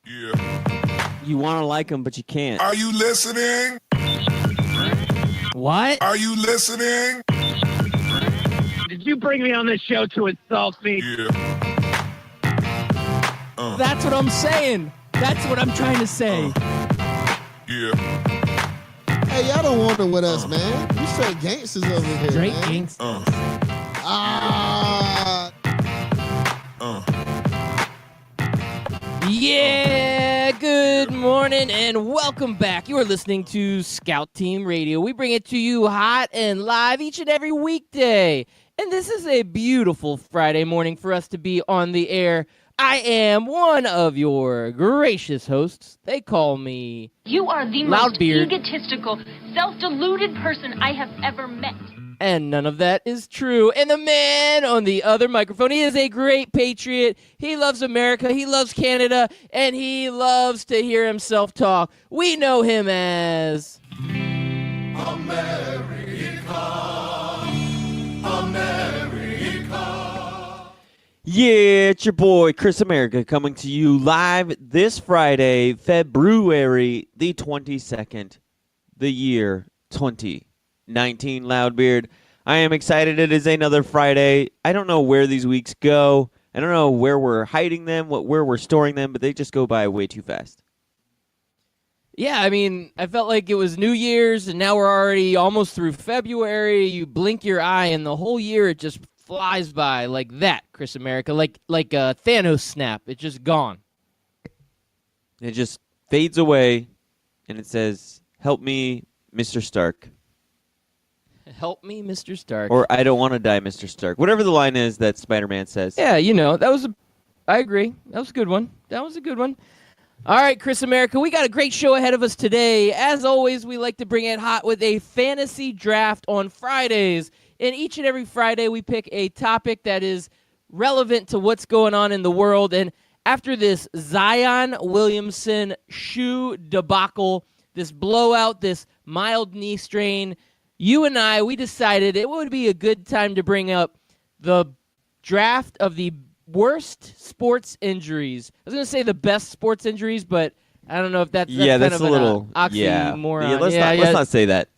Yeah. You want to like him, but you can't. Are you listening? What? Are you listening? Did you bring me on this show to insult me? Yeah. That's what I'm saying. That's what I'm trying to say. Yeah. Hey, y'all don't want it with us, man. You straight gangsters over here, Straight man. gangsters. Yeah, good morning and welcome back. You are listening to Scout Team Radio. We bring it to you hot and live each and every weekday. And this is a beautiful Friday morning for us to be on the air. I am one of your gracious hosts. They call me You are the most Loudbeard. egotistical, self-deluded person I have ever met. And none of that is true. And the man on the other microphone, he is a great patriot. He loves America. He loves Canada. And he loves to hear himself talk. We know him as... Yeah, it's your boy, Chris America, coming to you live this Friday, February the 22nd, the year 2019, Loudbeard. I am excited. It is another Friday. I don't know where these weeks go. I don't know where we're hiding them, where we're storing them, but they just go by way too fast. Yeah, I mean, I felt like it was New Year's, and now we're already almost through February. You blink your eye, and the whole year, it just flies by like that, Chris America, like a Thanos snap. It's just gone. It just fades away, and it says, "Help me, Mr. Stark." Help me, Mr. Stark. Or "I don't want to die, Mr. Stark." Whatever the line is that Spider-Man says. Yeah, you know, I agree. That was a good one. All right, Chris America, we got a great show ahead of us today. As always, we like to bring it hot with a fantasy draft on Fridays. And each and every Friday, we pick a topic that is relevant to what's going on in the world. And after this Zion Williamson shoe debacle, this blowout, this mild knee strain, you and I, we decided it would be a good time to bring up the draft of the worst sports injuries. I was going to say the best sports injuries, but I don't know if that's Yeah, kind that's of a little oxymoron. Yeah, let's not say that.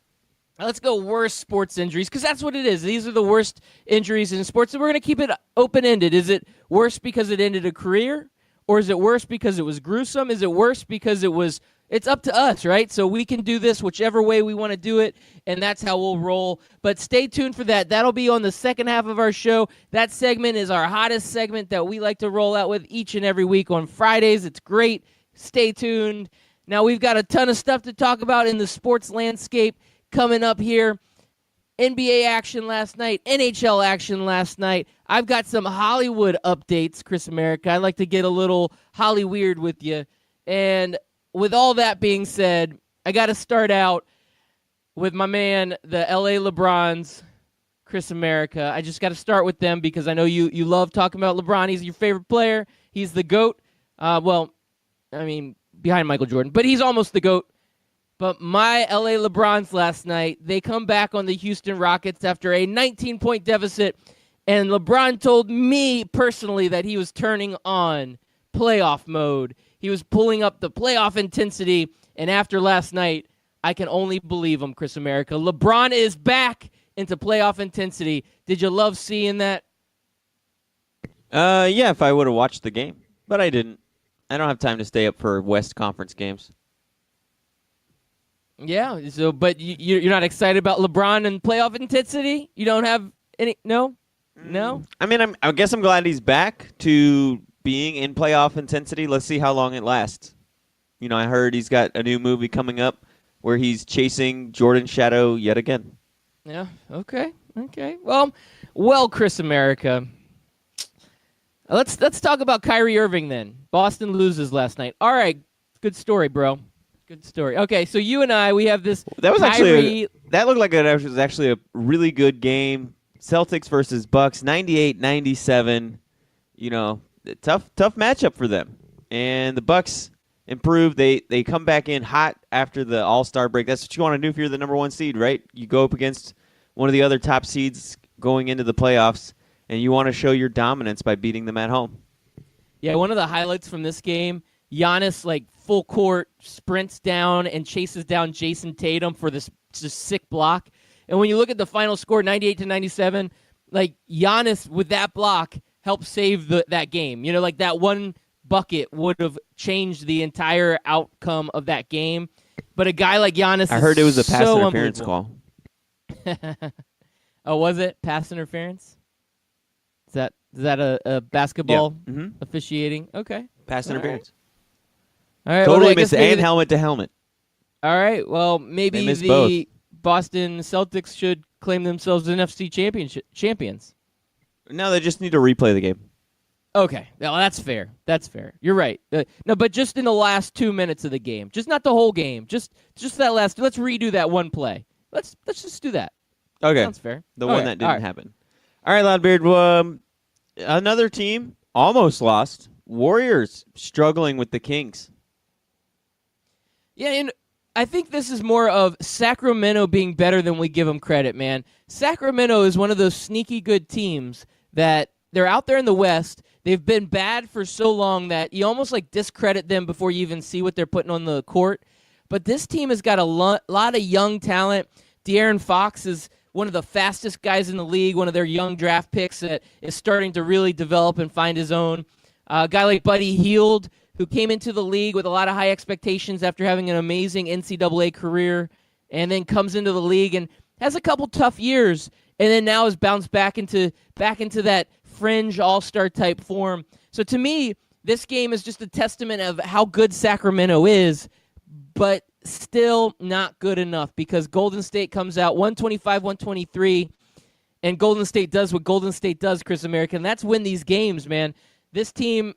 Let's go worst sports injuries, because that's what it is. These are the worst injuries in sports, and we're going to keep it open-ended. Is it worse because it ended a career, or is it worse because it was gruesome? Is it worse because it's up to us, right? So we can do this whichever way we want to do it, and that's how we'll roll. But stay tuned for that. That'll be on the second half of our show. That segment is our hottest segment that we like to roll out with each and every week on Fridays. It's great. Stay tuned. Now, we've got a ton of stuff to talk about in the sports landscape coming up here. NBA action last night, NHL action last night. I've got some Hollywood updates, Chris America. I like to get a little Holly weird with you. And with all that being said, I got to start out with my man, the LA LeBrons, Chris America. I just got to start with them because I know you love talking about LeBron. He's your favorite player. He's the GOAT. Well, I mean, behind Michael Jordan, but he's almost the GOAT. But my LA LeBrons last night, they come back on the Houston Rockets after a 19-point deficit, and LeBron told me personally that he was turning on playoff mode. He was pulling up the playoff intensity, and after last night, I can only believe him, Chris America. LeBron is back into playoff intensity. Did you love seeing that? Yeah, if I would have watched the game, but I didn't. I don't have time to stay up for West Conference games. Yeah, so but you're not excited about LeBron and playoff intensity? You don't have any? No? I mean, I guess I'm glad he's back to being in playoff intensity. Let's see how long it lasts. You know, I heard he's got a new movie coming up where he's chasing Jordan's shadow yet again. Yeah, okay. Well, Chris America. Let's talk about Kyrie Irving then. Boston loses last night. All right, good story, bro. Good story. Okay, so you and I, we have this. That was Kyrie. that looked like it was actually a really good game. Celtics versus Bucks, 98-97. You know, tough matchup for them. And the Bucks improved. They come back in hot after the All-Star break. That's what you want to do if you're the number one seed, right? You go up against one of the other top seeds going into the playoffs, and you want to show your dominance by beating them at home. Yeah, one of the highlights from this game, Giannis like full court sprints down and chases down Jason Tatum for this just sick block. And when you look at the final score, 98-97, like Giannis with that block helped save that game. You know, like that one bucket would have changed the entire outcome of that game. But a guy like Giannis, I heard it was a pass so interference call. Oh, was it pass interference? Is that a basketball Yeah. Mm-hmm. officiating? Okay, Pass All right. interference. all right. Totally well, I guess missed it. maybe And helmet to helmet. all right. Well, They maybe missed the Boston Celtics should claim themselves NFC champions. No, they just need to replay the game. Okay, well, that's fair. That's fair. You're right. No, but just in the last 2 minutes of the game, just not the whole game. Just that last. Let's redo that one play. Let's just do that. Okay. Sounds fair. The All one right, that all didn't right. happen. All right, Loudbeard. Another team almost lost. Warriors struggling with the Kings. Yeah, and I think this is more of Sacramento being better than we give them credit, man. Sacramento is one of those sneaky good teams that they're out there in the West. They've been bad for so long that you almost like discredit them before you even see what they're putting on the court. But this team has got a lot of young talent. De'Aaron Fox is one of the fastest guys in the league, one of their young draft picks that is starting to really develop and find his own. A guy like Buddy Hield, who came into the league with a lot of high expectations after having an amazing NCAA career, and then comes into the league and has a couple tough years, and then now has bounced back into that fringe all-star type form. So to me, this game is just a testament of how good Sacramento is, but still not good enough because Golden State comes out 125-123, and Golden State does what Golden State does, Chris America, and that's win these games, man. This team,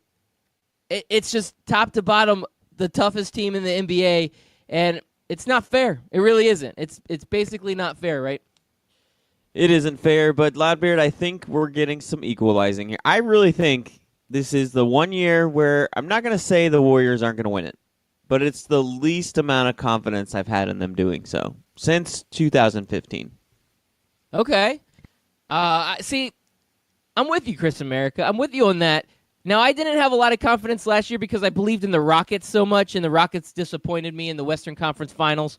it's just top to bottom the toughest team in the NBA, and it's not fair. It really isn't. It's basically not fair, right? It isn't fair, but Loudbeard, I think we're getting some equalizing here. I really think this is the one year where I'm not going to say the Warriors aren't going to win it, but it's the least amount of confidence I've had in them doing so since 2015. Okay. See, I'm with you, Chris America. I'm with you on that. Now, I didn't have a lot of confidence last year because I believed in the Rockets so much, and the Rockets disappointed me in the Western Conference Finals.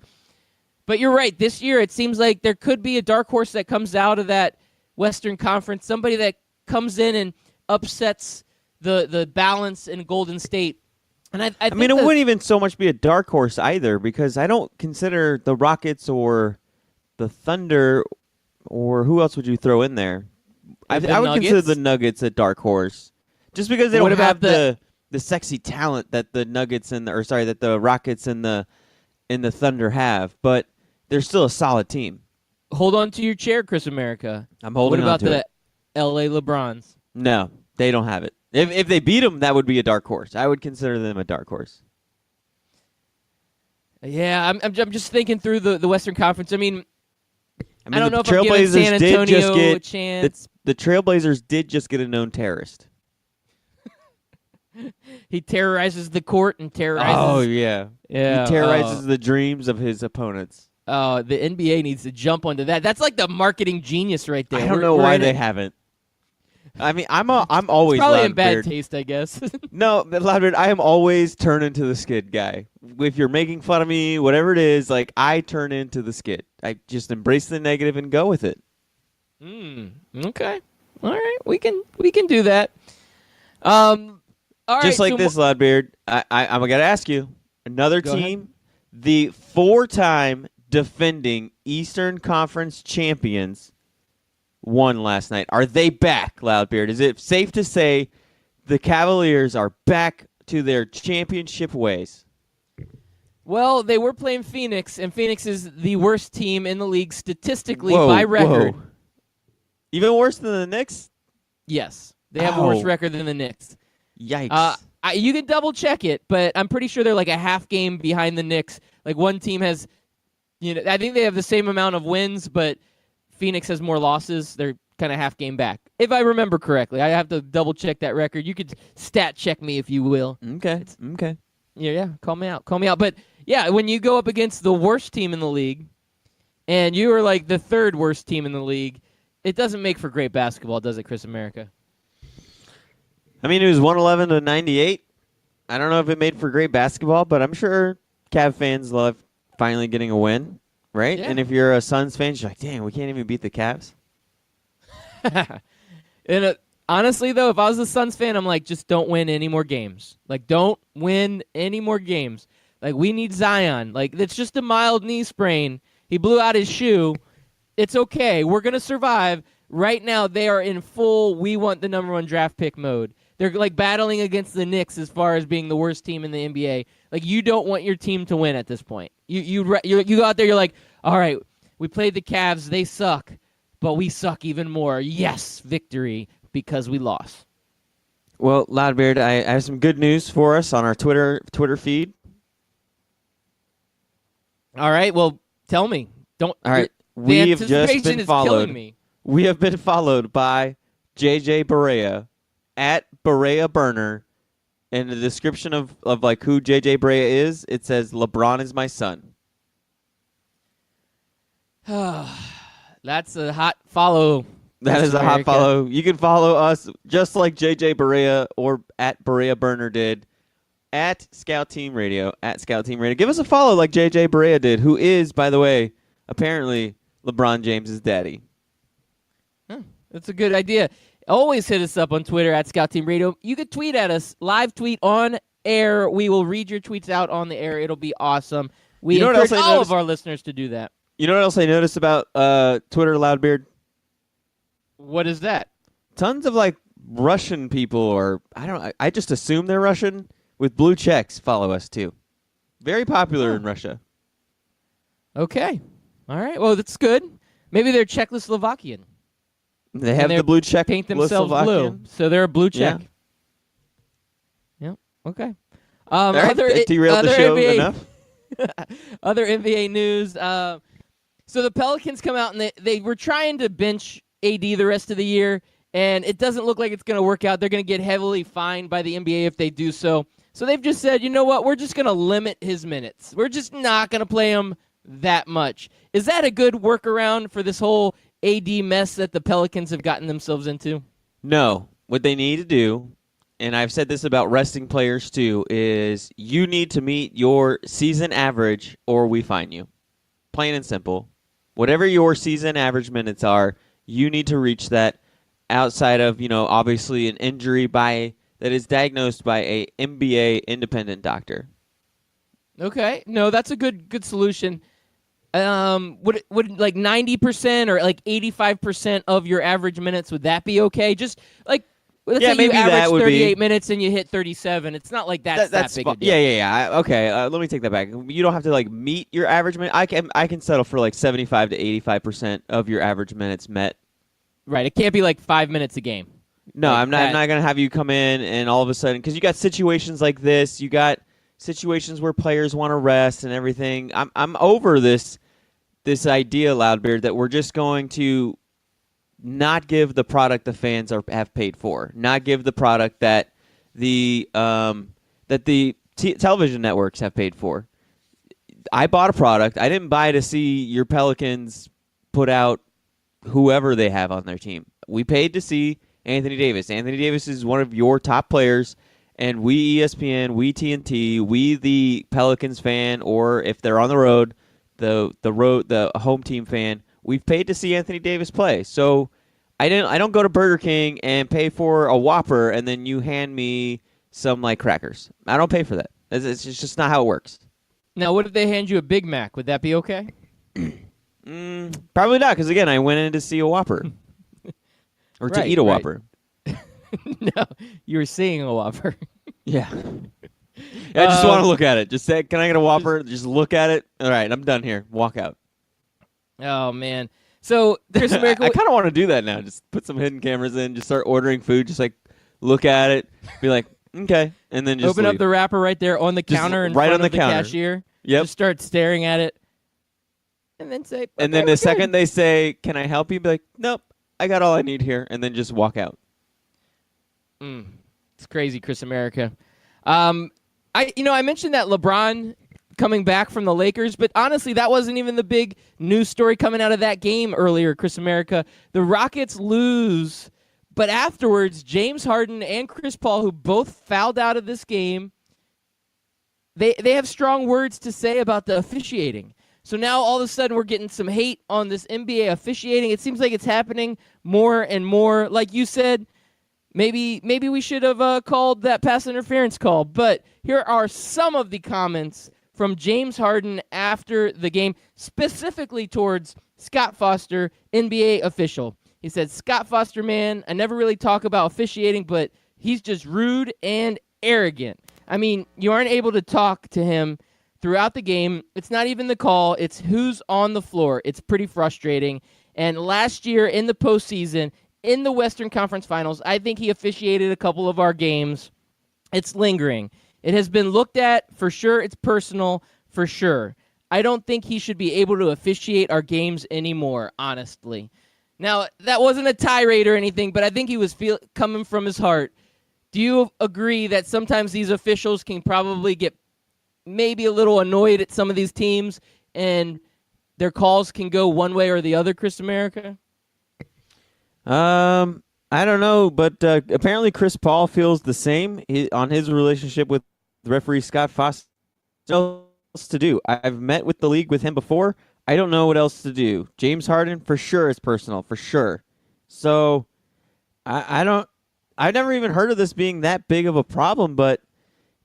But you're right. This year, it seems like there could be a dark horse that comes out of that Western Conference, somebody that comes in and upsets the balance in Golden State. And I mean, it wouldn't even so much be a dark horse either because I don't consider the Rockets or the Thunder or who else would you throw in there? I would consider Nuggets? the Nuggets a dark horse just because they What don't about have the sexy talent that the Nuggets and that the Rockets and the Thunder have, but they're still a solid team. Hold on to your chair, Chris America. I'm holding What about on to the it. L.A. LeBrons? No, they don't have it. If they beat them, that would be a dark horse. I would consider them a dark horse. Yeah, I'm just thinking through the Western Conference. I mean, I don't the know if I'm giving San Antonio a chance. The Trailblazers did just get a known terrorist. He terrorizes the court and terrorizes. Oh yeah, yeah. He terrorizes the dreams of his opponents. Oh, the NBA needs to jump onto that. That's like the marketing genius right there. I don't know why they haven't. I mean, I'm always It's probably Loudbeard. in bad taste, I guess. No, but Loudbeard, I am always turn into the skid guy. If you're making fun of me, whatever it is, like I turn into the skid. I just embrace the negative and go with it. Okay. All right. We can do that. All right. Just like so this, Loudbeard, I'm gonna ask you another Go team, the 4-time defending Eastern Conference champions, won last night. Are they back, Loudbeard? Is it safe to say the Cavaliers are back to their championship ways? Well, they were playing Phoenix, and Phoenix is the worst team in the league statistically Whoa, by record. whoa. Even worse than the Knicks? Yes, they have a worse Ow. record than the Knicks. Yikes. You can double check it, but I'm pretty sure they're like a half game behind the Knicks. Like one team has, I think they have the same amount of wins, but Phoenix has more losses. They're kind of half game back, if I remember correctly. I have to double check that record. You could stat check me if you will. Okay. Yeah, call me out. But yeah, when you go up against the worst team in the league, and you are like the third worst team in the league, it doesn't make for great basketball, does it, Chris America? I mean, it was 111-98. I don't know if it made for great basketball, but I'm sure Cav fans love finally getting a win, right? Yeah. And if you're a Suns fan, you're like, dang, we can't even beat the Cavs. And honestly, though, if I was a Suns fan, I'm like, just don't win any more games. Like, don't win any more games. Like, we need Zion. Like, it's just a mild knee sprain. He blew out his shoe. It's okay. We're going to survive. Right now, they are in full we want the number 1 draft pick mode. They're, like, battling against the Knicks as far as being the worst team in the NBA. Like, you don't want your team to win at this point. You go out there, you're like, all right, we played the Cavs. They suck, but we suck even more. Yes, victory, because we lost. Well, Loudbeard, I have some good news for us on our Twitter feed. All right, well, tell me. Don't. All right, the we have just anticipation been is followed. killing me. We have been followed by JJ Barea at Barea Burner. In the description of like who JJ Barea is, it says LeBron is my son. That's a hot follow. That is a hot America. follow. You can follow us just like JJ Barea or at Barea Burner did at Scout Team Radio, at Scout Team Radio. Give us a follow like JJ Barea did, who is, by the way, apparently LeBron James's daddy. That's a good idea. Always hit us up on Twitter at Scout Team Radio. You could tweet at us, live tweet on air. We will read your tweets out on the air. It'll be awesome. We You know what encourage else I all noticed? of our listeners to do that. You know what else I noticed about Twitter, Loudbeard? What is that? Tons of like Russian people, or I just assume they're Russian with blue checks follow us too. Very popular in Russia. Okay. All right. Well, that's good. Maybe they're Czechoslovakian. They have And the blue check. Paint themselves blue, so they're a blue check. Yeah. Yep. Okay. All right, that derailed the other show NBA enough. Other NBA news. So the Pelicans come out and they were trying to bench AD the rest of the year, and it doesn't look like it's going to work out. They're going to get heavily fined by the NBA if they do so. So they've just said, you know what? We're just going to limit his minutes. We're just not going to play him that much. Is that a good workaround for this whole AD mess that the Pelicans have gotten themselves into? No. What they need to do, and I've said this about resting players too, is you need to meet your season average or we fine you. Plain and simple. Whatever your season average minutes are, you need to reach that outside of, obviously an injury that is diagnosed by a NBA independent doctor. Okay. No, that's a good solution. Would like 90% or like 85% of your average minutes, would that be okay? Just like let's say maybe you average that would 38 be. minutes and you hit 37. It's not like that's that big a deal. Yeah. Okay, let me take that back. You don't have to like meet your average minute. I can settle for like 75 to 85% of your average minutes met. Right. It can't be like 5 minutes a game. No, Like I'm not going to have you come in and all of a sudden, because you got situations like this. You got situations where players want to rest and everything. I'm over this idea, Loudbeard, that we're just going to not give the product the fans have paid for, not give the product that the television networks have paid for. I bought a product. I didn't buy to see your Pelicans put out whoever they have on their team. We paid to see Anthony Davis. Anthony Davis is one of your top players, and we ESPN, we TNT, we the Pelicans fan, or if they're on the road, the home team fan, we've paid to see Anthony Davis play. So I don't go to Burger King and pay for a Whopper and then you hand me some like crackers. I don't pay for that. It's just not how it works. Now, what if they hand you a Big Mac? Would that be okay? Probably not, because again, I went in to see a Whopper or to Right, eat a right. Whopper. No, you were seeing a Whopper. Yeah. I just want to look at it. Just say, can I get a Whopper? Just look at it. All right, I'm done here. Walk out. Oh man. So Chris America. I kind of want to do that now. Just put some hidden cameras in. Just start ordering food. Just like look at it. Be like, okay, and then just Open up leave. the wrapper right there on the Just counter in right front on of the the counter. cashier. Yep. Just start staring at it, and then say. And then the second they say, "Can I help you?" Be like, "Nope, I got all I need here," and then just walk out. It's crazy, Chris America. I mentioned that LeBron coming back from the Lakers, but honestly, that wasn't even the big news story coming out of that game earlier, Chris America. The Rockets lose, but afterwards, James Harden and Chris Paul, who both fouled out of this game, they have strong words to say about the officiating. So now all of a sudden we're getting some hate on this NBA officiating. It seems like it's happening more and more. Like you said, maybe we should have called that pass interference call. But here are some of the comments from James Harden after the game, specifically towards Scott Foster, NBA official. He said, "Scott Foster, man, I never really talk about officiating, but he's just rude and arrogant. I mean, you aren't able to talk to him throughout the game. It's not even the call. It's who's on the floor. It's pretty frustrating. And last year in the postseason, in the Western Conference Finals, I think he officiated a couple of our games. It's lingering. It has been looked at for sure. It's personal for sure. I don't think he should be able to officiate our games anymore, honestly." Now, that wasn't a tirade or anything, but I think he was coming from his heart. Do you agree that sometimes these officials can probably get maybe a little annoyed at some of these teams and their calls can go one way or the other, Chris America? I don't know, but apparently Chris Paul feels the same on his relationship with referee Scott Foster. What else to do? I've met with the league with him before. I don't know what else to do. James Harden, for sure, is personal, for sure. So I've never even heard of this being that big of a problem, but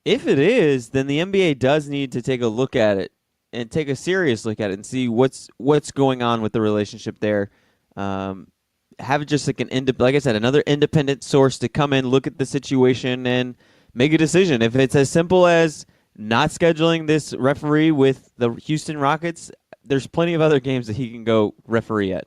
if it is, then the NBA does need to take a look at it and take a serious look at it and see what's going on with the relationship there. Have just like like I said, another independent source to come in, look at the situation, and make a decision. If it's as simple as not scheduling this referee with the Houston Rockets, there's plenty of other games that he can go referee at.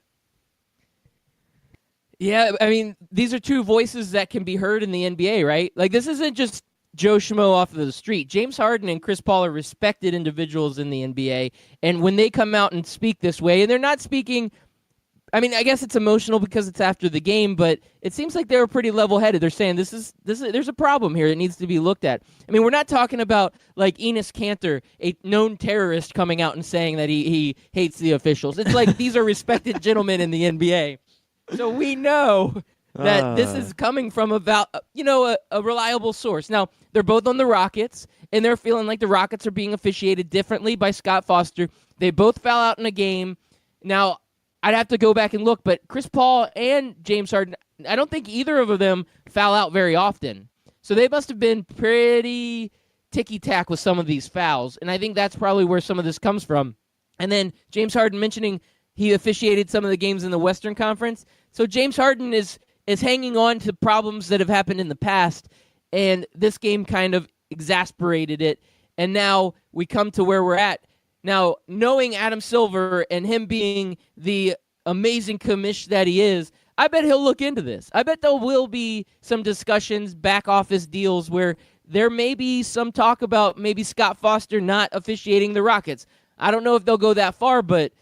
Yeah, I mean, these are two voices that can be heard in the NBA, right? Like, this isn't just Joe Schmo off of the street. James Harden and Chris Paul are respected individuals in the NBA, and when they come out and speak this way, and they're not speaking, I mean, I guess it's emotional because it's after the game, but it seems like they were pretty level-headed. They're saying there's a problem here that needs to be looked at. I mean, we're not talking about like Enes Kanter, a known terrorist, coming out and saying that he hates the officials. It's like these are respected gentlemen in the NBA. So we know that this is coming from a reliable source. Now, they're both on the Rockets, and they're feeling like the Rockets are being officiated differently by Scott Foster. They both foul out in a game. Now, I'd have to go back and look, but Chris Paul and James Harden, I don't think either of them foul out very often. So they must have been pretty ticky-tack with some of these fouls, and I think that's probably where some of this comes from. And then James Harden mentioning he officiated some of the games in the Western Conference. So James Harden is hanging on to problems that have happened in the past, and this game kind of exasperated it. And now we come to where we're at. Now, knowing Adam Silver and him being the amazing commish that he is, I bet he'll look into this. I bet there will be some discussions, back office deals, where there may be some talk about maybe Scott Foster not officiating the Rockets. I don't know if they'll go that far, but,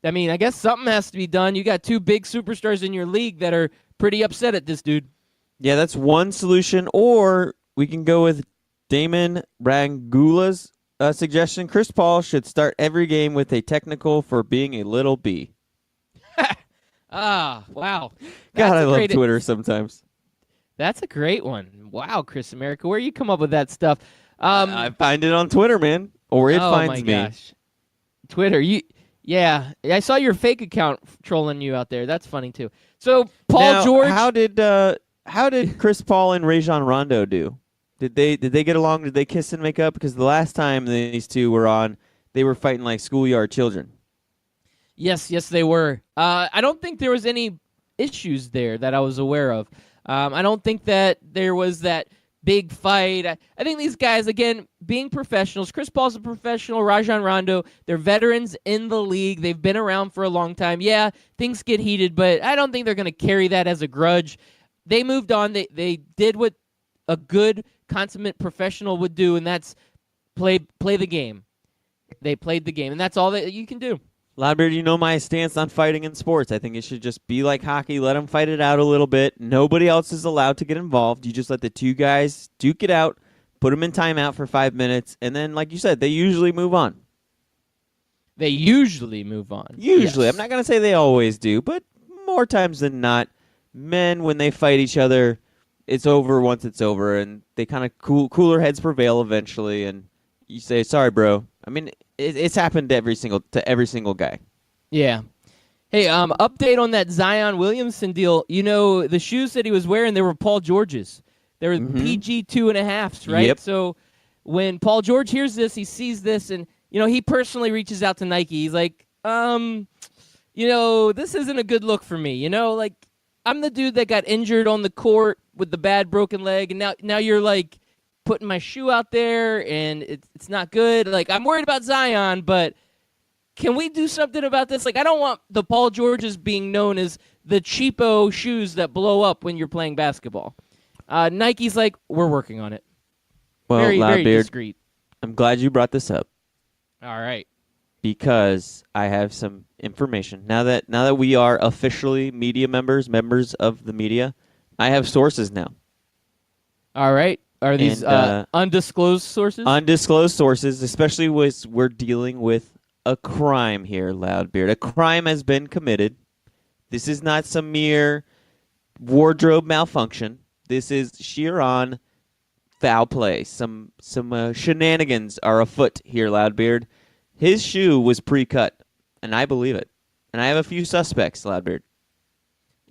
I mean, I guess something has to be done. You got two big superstars in your league that are pretty upset at this dude. Yeah, that's one solution, or we can go with Damon Rangula's suggestion. Chris Paul should start every game with a technical for being a little B. Ah, wow. God, I love Twitter sometimes. That's a great one. Wow, Chris America, where you come up with that stuff? I find it on Twitter, man, or it finds me. Oh, my gosh. Twitter, yeah, I saw your fake account trolling you out there. That's funny, too. So, Paul George. How did Chris Paul and Rajon Rondo do? Did they get along? Did they kiss and make up? Because the last time these two were on, they were fighting like schoolyard children. Yes, they were. I don't think there was any issues there that I was aware of. I don't think that there was that big fight. I think these guys, again, being professionals, Chris Paul's a professional, Rajon Rondo, they're veterans in the league. They've been around for a long time. Yeah, things get heated, but I don't think they're going to carry that as a grudge. They moved on. They did what a good, consummate professional would do, and that's play the game. They played the game, and that's all that you can do. Loudbeard, you know my stance on fighting in sports. I think it should just be like hockey. Let them fight it out a little bit. Nobody else is allowed to get involved. You just let the two guys duke it out, put them in timeout for 5 minutes, and then, like you said, they usually move on. Usually. Yes. I'm not going to say they always do, but more times than not, men, when they fight each other, it's over once it's over, and they kind of cooler heads prevail eventually, and you say, sorry, bro. I mean, it's happened to every single guy. Yeah. Hey, update on that Zion Williamson deal. You know, the shoes that he was wearing, they were Paul George's. They were PG 2.5s, right? Yep. So when Paul George hears this, he sees this, and, you know, he personally reaches out to Nike. He's like, you know, this isn't a good look for me. You know, like, I'm the dude that got injured on the court with the bad broken leg, and now you're, like, putting my shoe out there, and it's not good. Like, I'm worried about Zion, but can we do something about this? Like, I don't want the Paul Georges being known as the cheapo shoes that blow up when you're playing basketball. Nike's like, we're working on it. Well, Very Loudbeard, discreet. I'm glad you brought this up All right. because I have some information. Now that we are officially media members of the media, I have sources now. All right. Are these And, undisclosed sources? Undisclosed sources, especially we're dealing with a crime here, Loudbeard. A crime has been committed. This is not some mere wardrobe malfunction. This is sheer on foul play. Some shenanigans are afoot here, Loudbeard. His shoe was pre-cut, and I believe it. And I have a few suspects, Loudbeard.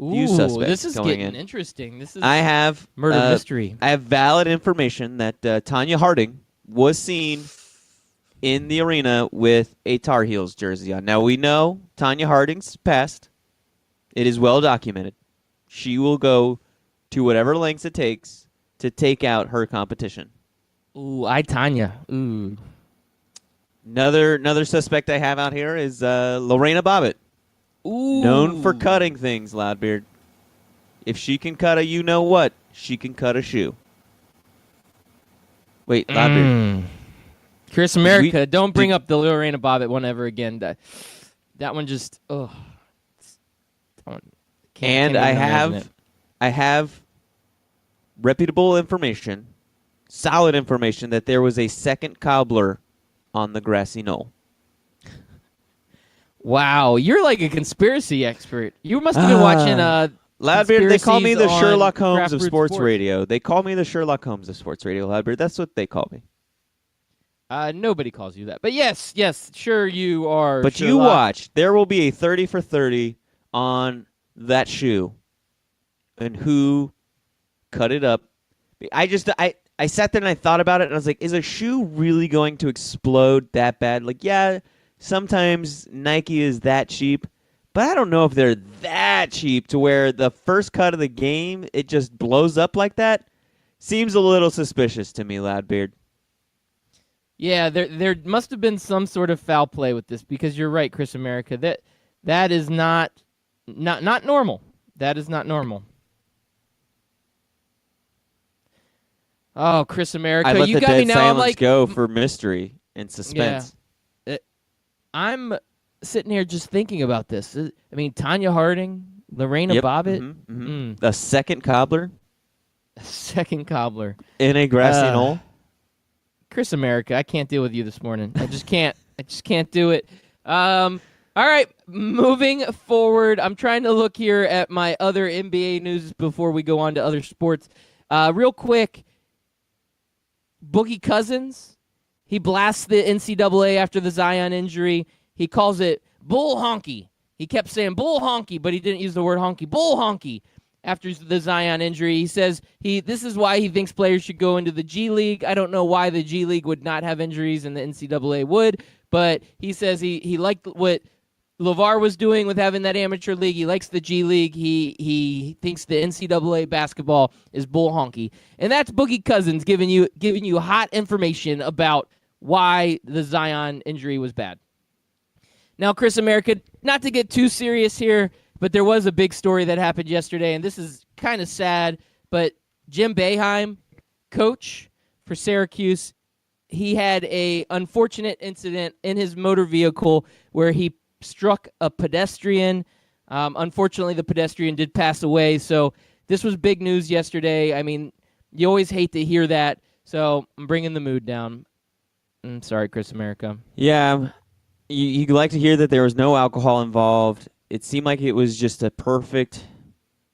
Ooh, suspects this is going getting in. interesting. This is I have murder mystery. I have valid information that Tanya Harding was seen in the arena with a Tar Heels jersey on. Now, we know Tanya Harding's past. It is well documented. She will go to whatever lengths it takes to take out her competition. Ooh, Tanya. Ooh. Another suspect I have out here is Lorena Bobbitt, Ooh. known for cutting things, Loudbeard. If she can cut a you-know-what, she can cut a shoe. Wait, Loudbeard. Chris America, don't bring up the Lorena Bobbitt one ever again. That one just, ugh. And I have reputable information, solid information, that there was a second cobbler on the grassy knoll. Wow, you're like a conspiracy expert. You must have been watching Loudbeard, they call me the conspiracies Sherlock on Holmes of Craft Root sports radio. They call me the Sherlock Holmes of sports radio, Loudbeard. That's what they call me. Nobody calls you that. But yes, sure you are. But Sherlock. you watch. There will be a 30 for 30 on that shoe and who cut it up. I sat there and I thought about it, and I was like, is a shoe really going to explode that bad? Like, yeah, sometimes Nike is that cheap, but I don't know if they're that cheap to where the first cut of the game, it just blows up like that. Seems a little suspicious to me, Loudbeard. Yeah, there must have been some sort of foul play with this, because you're right, Chris America. That is not normal. That is not normal. Oh, Chris America, I let you the got dead me now. I'm silence like, go for mystery and suspense. I'm sitting here just thinking about this. I mean, Tanya Harding, Lorena Bobbitt, A second cobbler second cobbler. in a grassy knoll. Chris America, I can't deal with you this morning. I just can't. I just can't do it. All right, moving forward. I'm trying to look here at my other NBA news before we go on to other sports. Real quick, Boogie Cousins, he blasts the NCAA after the Zion injury. He calls it bull honky. He kept saying bull honky, but he didn't use the word honky. Bull honky after the Zion injury. He says this is why he thinks players should go into the G League. I don't know why the G League would not have injuries and the NCAA would, but he says he liked what LeVar was doing with having that amateur league. He likes the G League. He thinks the NCAA basketball is bull honky. And that's Boogie Cousins giving you hot information about why the Zion injury was bad. Now, Chris America, not to get too serious here, but there was a big story that happened yesterday, and this is kind of sad, but Jim Boeheim, coach for Syracuse, he had a unfortunate incident in his motor vehicle where he struck a pedestrian. Unfortunately, the pedestrian did pass away, so this was big news yesterday. I mean, you always hate to hear that, so I'm bringing the mood down. I'm sorry, Chris America. Yeah, you like to hear that there was no alcohol involved. It seemed like it was just a perfect,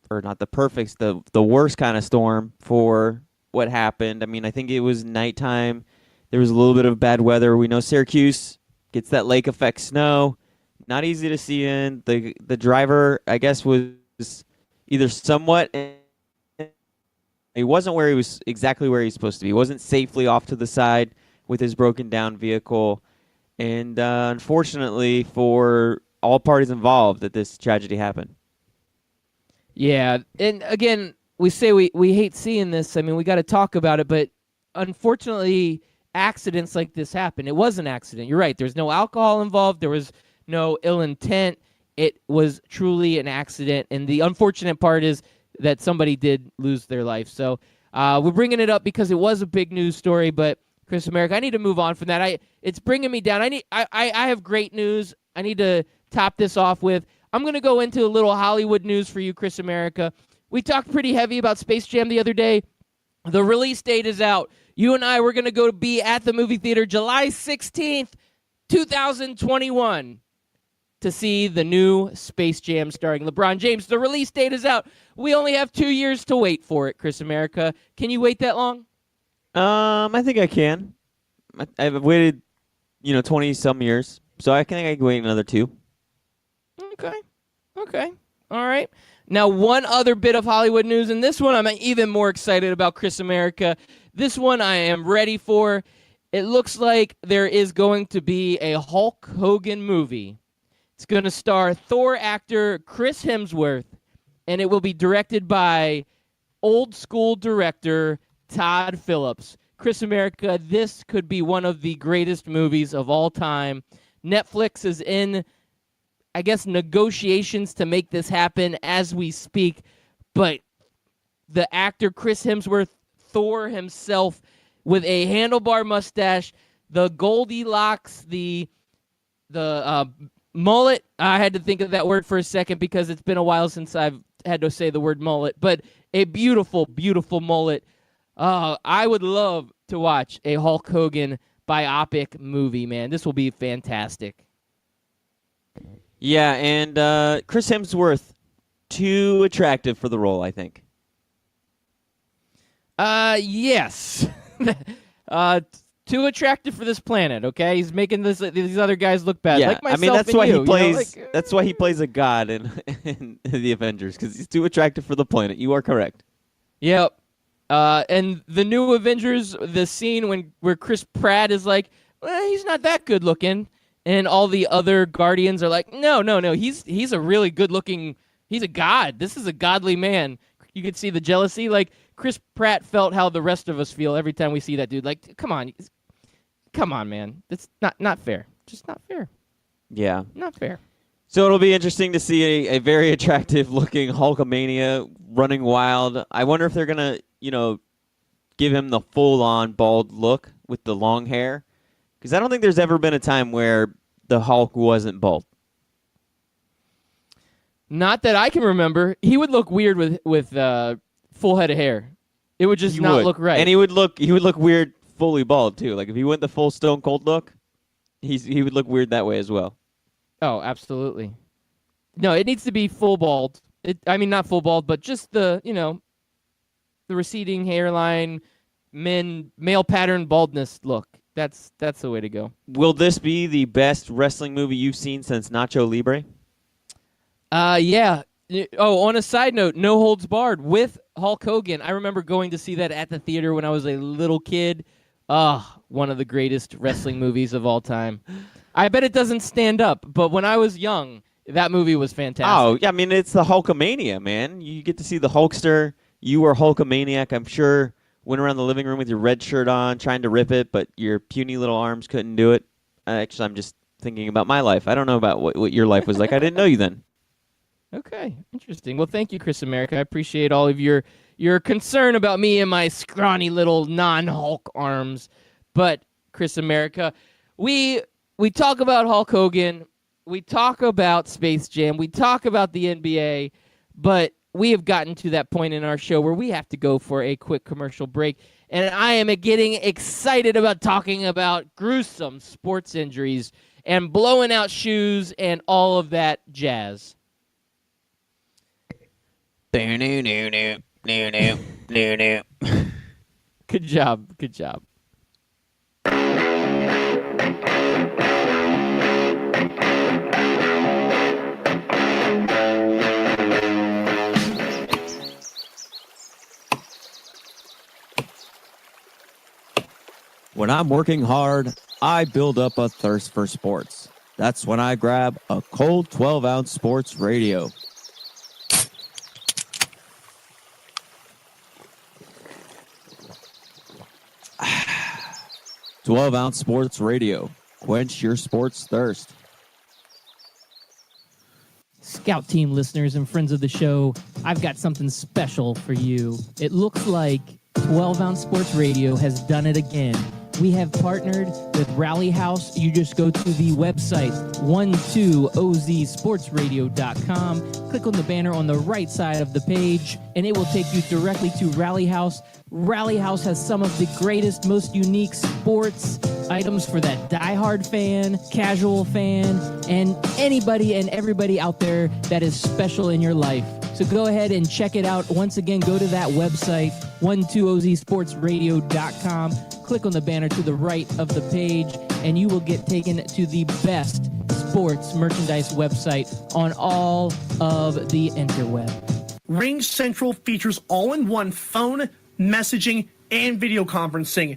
or not the perfect, the worst kind of storm for what happened. I mean, I think it was nighttime. There was a little bit of bad weather. We know Syracuse gets that lake effect snow. Not easy to see in. The driver, I guess, was either somewhat. He wasn't where he was exactly where he's supposed to be. He wasn't safely off to the side with his broken down vehicle. And unfortunately for all parties involved, that this tragedy happened. Yeah, and again, we say we hate seeing this. I mean, we got to talk about it, but unfortunately, accidents like this happen. It was an accident. You're right. There's no alcohol involved. There was no ill intent. It was truly an accident, and the unfortunate part is that somebody did lose their life. So we're bringing it up because it was a big news story, but Chris America, I need to move on from that. It's bringing me down. I have great news. I need to top this off with. I'm going to go into a little Hollywood news for you, Chris America. We talked pretty heavy about Space Jam the other day. The release date is out. You and I were going to go be at the movie theater July 16th, 2021 to see the new Space Jam starring LeBron James. The release date is out. We only have 2 years to wait for it, Chris America. Can you wait that long? I think I can. I've waited, 20-some years, so I think I can wait another 2. Okay. All right. Now, one other bit of Hollywood news, and this one I'm even more excited about, Chris America. This one I am ready for. It looks like there is going to be a Hulk Hogan movie. It's going to star Thor actor Chris Hemsworth, and it will be directed by old school director Todd Phillips. Chris America, this could be one of the greatest movies of all time. Netflix is in, I guess, negotiations to make this happen as we speak, but the actor Chris Hemsworth, Thor himself, with a handlebar mustache, the Goldilocks, the mullet. I had to think of that word for a second because it's been a while since I've had to say the word mullet, but a beautiful, beautiful mullet. I would love to watch a Hulk Hogan biopic movie, man. This will be fantastic. Yeah, and Chris Hemsworth, too attractive for the role, I think. Yes. Too attractive for this planet, okay? He's making these other guys look bad. Yeah, Like myself I mean that's and why you, he plays. like, That's why he plays a god in the Avengers, because he's too attractive for the planet. You are correct. Yep. And the new Avengers, the scene where Chris Pratt is like, well, he's not that good looking, and all the other Guardians are like, no, he's a really good looking. He's a god. This is a godly man. You could see the jealousy. Like Chris Pratt felt how the rest of us feel every time we see that dude. Like, come on, man. That's not fair. Just not fair. Yeah, Not fair. so it'll be interesting to see a very attractive looking Hulkamania running wild. I wonder if they're gonna, give him the full on bald look with the long hair, because I don't think there's ever been a time where the Hulk wasn't bald. Not that I can remember. He would look weird with full head of hair. It would just He not would. look right. And he would look weird fully bald too. Like if he went the full Stone Cold look, he would look weird that way as well. Oh, absolutely. No, it needs to be full bald. Not full bald, but just the receding hairline, male pattern baldness look. That's the way to go. Will this be the best wrestling movie you've seen since Nacho Libre? Yeah. Oh, on a side note, No Holds Barred with Hulk Hogan. I remember going to see that at the theater when I was a little kid. One of the greatest wrestling movies of all time. I bet it doesn't stand up, but when I was young, that movie was fantastic. Oh, yeah, I mean, it's the Hulkamania, man. You get to see the Hulkster. You were Hulkamaniac, I'm sure. Went around the living room with your red shirt on, trying to rip it, but your puny little arms couldn't do it. Actually, I'm just thinking about my life. I don't know about what your life was like. I didn't know you then. Okay, interesting. Well, thank you, Chris America. I appreciate all of your concern about me and my scrawny little non-Hulk arms. But Chris America, we talk about Hulk Hogan, we talk about Space Jam, we talk about the NBA, but we have gotten to that point in our show where we have to go for a quick commercial break. And I am getting excited about talking about gruesome sports injuries and blowing out shoes and all of that jazz. Good job. Good job. When I'm working hard, I build up a thirst for sports. That's when I grab a cold 12-ounce sports radio. 12-ounce sports radio. Quench your sports thirst. Scout Team listeners and friends of the show, I've got something special for you. It looks like 12-Ounce Sports Radio has done it again. We have partnered with Rally House. You just go to the website, 12ozsportsradio.com. Click on the banner on the right side of the page, and it will take you directly to Rally House. Rally House has some of the greatest, most unique sports items for that diehard fan, casual fan, and anybody and everybody out there that is special in your life. So go ahead and check it out. Once again, go to that website, 12ozsportsradio.com. Click on the banner to the right of the page, and you will get taken to the best sports merchandise website on all of the interweb. Ring Central features all-in-one phone, messaging, and video conferencing.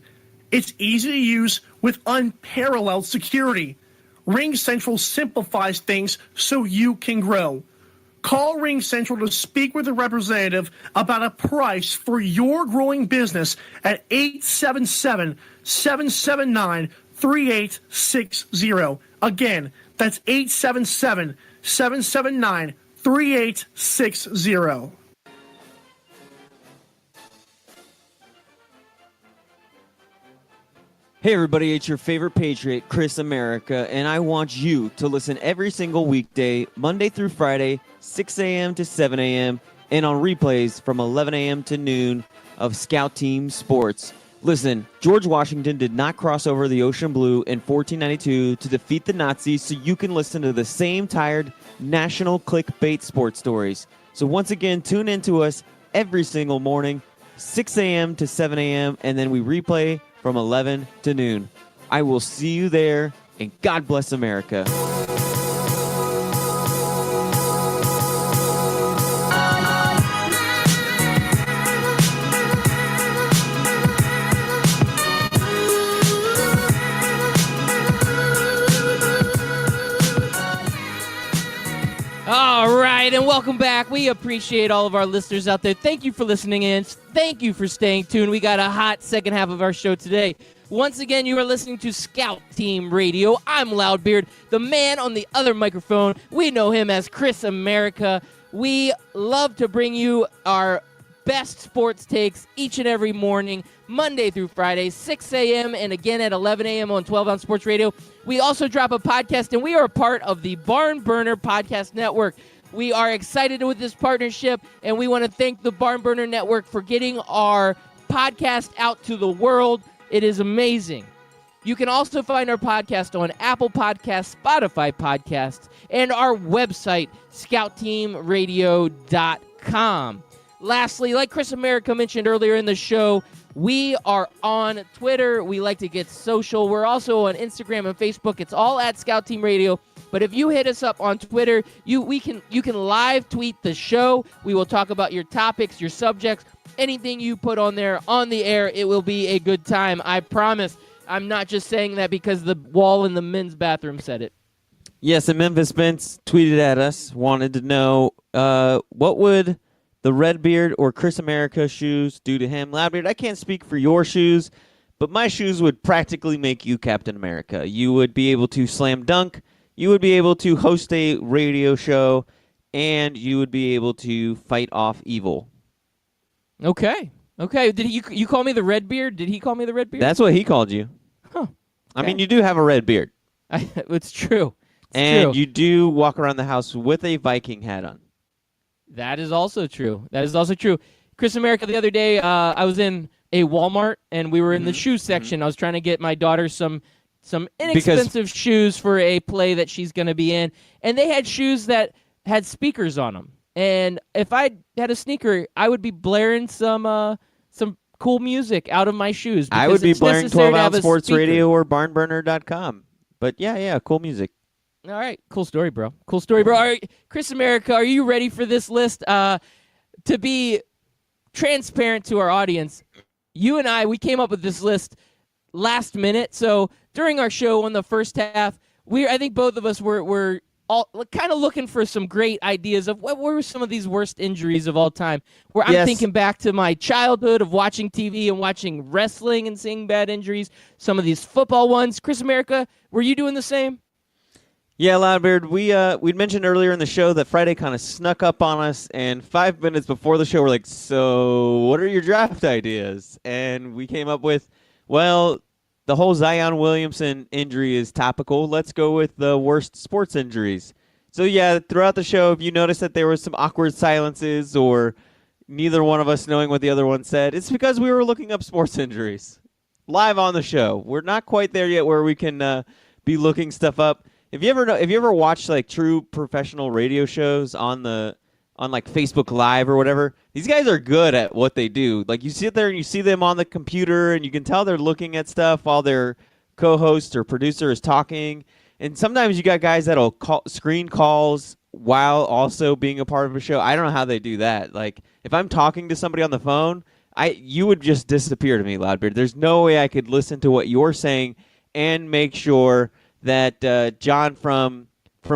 It's easy to use with unparalleled security. Ring Central simplifies things so you can grow. Call Ring Central to speak with a representative about a price for your growing business at 877-779-3860. Again, that's 877-779-3860. Hey everybody, it's your favorite Patriot, Chris America, and I want you to listen every single weekday, Monday through Friday, 6 a.m. to 7 a.m., and on replays from 11 a.m. to noon of Scout Team Sports. Listen, George Washington did not cross over the ocean blue in 1492 to defeat the Nazis, so you can listen to the same tired national clickbait sports stories. So once again, tune in to us every single morning, 6 a.m. to 7 a.m., and then we replay from 11 to noon. I will see you there, and God bless America. All right, and welcome back. We appreciate all of our listeners out there. Thank you for listening in. Thank you for staying tuned. We got a hot second half of our show today. Once again, you are listening to Scout Team Radio. I'm Loudbeard, the man on the other microphone. We know him as Chris America. We love to bring you our best sports takes each and every morning, Monday through Friday, 6 a.m. and again at 11 a.m. on 12-Ounce Sports Radio. We also drop a podcast, and we are a part of the Barn Burner Podcast Network. We are excited with this partnership, and we want to thank the Barn Burner Network for getting our podcast out to the world. It is amazing. You can also find our podcast on Apple Podcasts, Spotify Podcasts, and our website, scoutteamradio.com. Lastly, like Chris America mentioned earlier in the show, we are on Twitter. We like to get social. We're also on Instagram and Facebook. It's all at Scout Team Radio. But if you hit us up on Twitter, you can live tweet the show. We will talk about your topics, your subjects, anything you put on there on the air. It will be a good time. I promise. I'm not just saying that because the wall in the men's bathroom said it. Yes, and Memphis Spence tweeted at us, wanted to know what would the Redbeard or Chris America shoes do to him. Loudbeard, I can't speak for your shoes, but my shoes would practically make you Captain America. You would be able to slam dunk, you would be able to host a radio show, and you would be able to fight off evil. Okay. Did you call me the Redbeard? Did he call me the Redbeard? That's what he called you. Huh. Okay. I mean, you do have a red beard. It's true. And you do walk around the house with a Viking hat on. That is also true. Chris America, the other day, I was in a Walmart, and we were in the shoe section. I was trying to get my daughter some inexpensive shoes for a play that she's going to be in, and they had shoes that had speakers on them. And if I had a sneaker, I would be blaring some cool music out of my shoes. I would be blaring 12-Ounce Sports speaker. Radio or barnburner.com. But yeah, cool music. All right, cool story, bro. All right, Chris America, are you ready for this list? To be transparent to our audience, you and I, we came up with this list last minute. So during our show on the first half, I think both of us were all kind of looking for some great ideas of what were some of these worst injuries of all time. Where I'm Yes. thinking back to my childhood of watching TV and watching wrestling and seeing bad injuries. Some of these football ones. Chris America, were you doing the same? Yeah, Loudbeard, we'd mentioned earlier in the show that Friday kind of snuck up on us, and 5 minutes before the show, we're like, so what are your draft ideas? And we came up with, well, the whole Zion Williamson injury is topical. Let's go with the worst sports injuries. So, yeah, throughout the show, if you notice that there was some awkward silences or neither one of us knowing what the other one said, it's because we were looking up sports injuries live on the show. We're not quite there yet where we can be looking stuff up. If you ever watched like true professional radio shows on like Facebook Live or whatever, these guys are good at what they do. Like you sit there and you see them on the computer and you can tell they're looking at stuff while their co-host or producer is talking. And sometimes you got guys that'll screen calls while also being a part of a show. I don't know how they do that. Like if I'm talking to somebody on the phone, you would just disappear to me, Loudbeard. There's no way I could listen to what you're saying and make sure that John from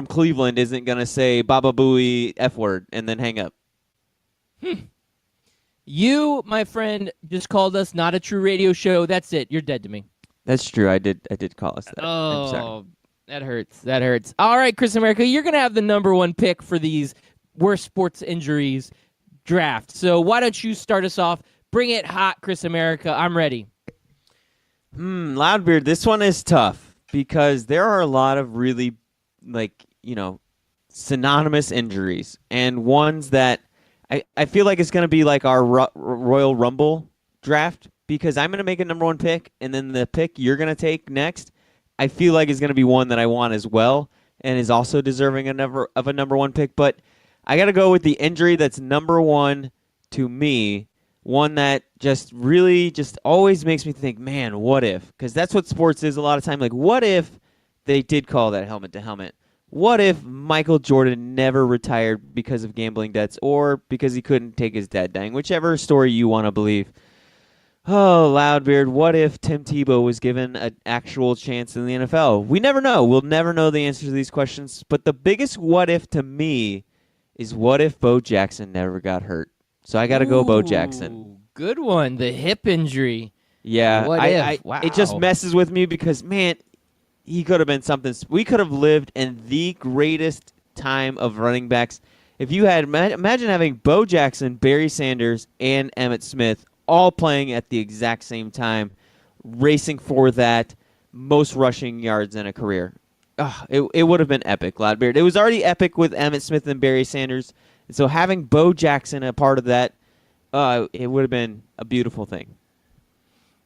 Cleveland isn't going to say Baba Booey F word and then hang up. You, my friend, just called us not a true radio show. That's it. You're dead to me. That's true. I did call us that. I'm sorry. Oh, that hurts. That hurts. All right, Chris America, you're going to have the number one pick for these worst sports injuries draft. So why don't you start us off? Bring it hot, Chris America. I'm ready. Loudbeard, this one is tough because there are a lot of really, synonymous injuries and ones that I feel like it's going to be like our Royal Rumble draft because I'm going to make a number one pick and then the pick you're going to take next, I feel like is going to be one that I want as well and is also deserving of a number one pick. But I got to go with the injury that's number one to me. One that just really always makes me think, man, what if? Because that's what sports is a lot of time. Like, what if they did call that helmet to helmet? What if Michael Jordan never retired because of gambling debts or because he couldn't take his dad dying? Whichever story you want to believe. Oh, Loudbeard, what if Tim Tebow was given an actual chance in the NFL? We never know. We'll never know the answers to these questions. But the biggest what if to me is what if Bo Jackson never got hurt? So I got to go Bo Jackson. Good one. The hip injury. Yeah. What if? Wow. It just messes with me because, man, he could have been something. We could have lived in the greatest time of running backs. If you had, imagine having Bo Jackson, Barry Sanders, and Emmitt Smith all playing at the exact same time, racing for that most rushing yards in a career. It would have been epic, Loudbeard. It was already epic with Emmitt Smith and Barry Sanders. And so having Bo Jackson a part of that, it would have been a beautiful thing.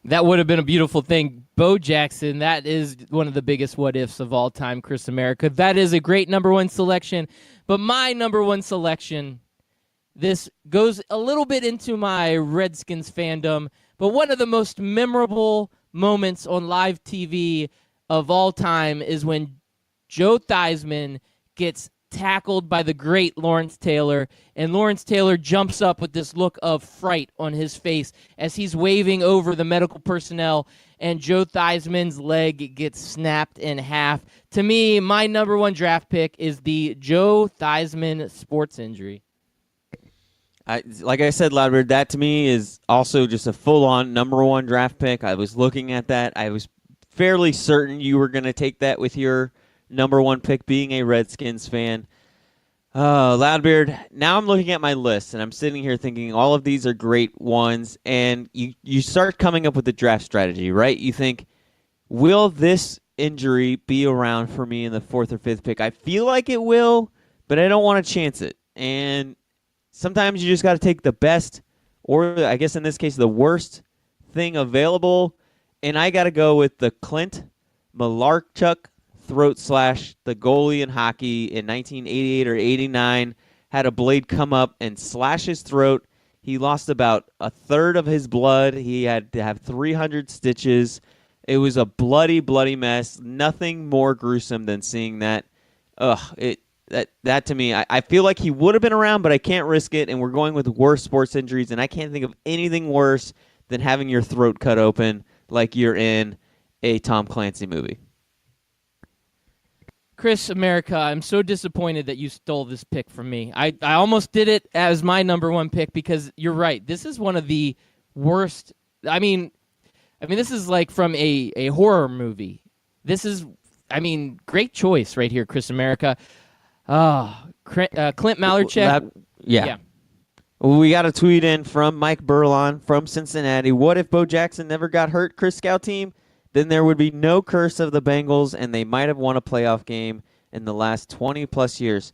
That would have been a beautiful thing. Bo Jackson, that is one of the biggest what-ifs of all time, Chris America. That is a great number one selection. But my number one selection, this goes a little bit into my Redskins fandom, but one of the most memorable moments on live TV of all time is when Joe Theismann gets tackled by the great Lawrence Taylor, and Lawrence Taylor jumps up with this look of fright on his face as he's waving over the medical personnel, and Joe Theismann's leg gets snapped in half. To me, my number one draft pick is the Joe Theismann sports injury. Like I said, Loudbeard, that to me is also just a full-on number one draft pick. I was looking at that. I was fairly certain you were going to take that with your number one pick, being a Redskins fan. Loudbeard, now I'm looking at my list, and I'm sitting here thinking all of these are great ones, and you start coming up with a draft strategy, right? You think, will this injury be around for me in the fourth or fifth pick? I feel like it will, but I don't want to chance it. And sometimes you just got to take the best, or I guess in this case, the worst thing available, and I got to go with the Clint Malarchuk throat slash. The goalie in hockey in 1988 or 89 had a blade come up and slash his throat. He lost about a third of his blood. He had to have 300 stitches. It was a bloody, bloody mess. Nothing more gruesome than seeing that. That to me, I feel like he would have been around, but I can't risk it, and we're going with worst sports injuries, and I can't think of anything worse than having your throat cut open like you're in a Tom Clancy movie. Chris America, I'm so disappointed that you stole this pick from me. I almost did it as my number one pick because you're right. This is one of the worst. I mean, this is like from a horror movie. This is, great choice right here, Chris America. Clint Malarchuk. Yeah. Well, we got a tweet in from Mike Burlon from Cincinnati. What if Bo Jackson never got hurt, Chris Scout team? Then there would be no curse of the Bengals, and they might have won a playoff game in the last 20-plus years.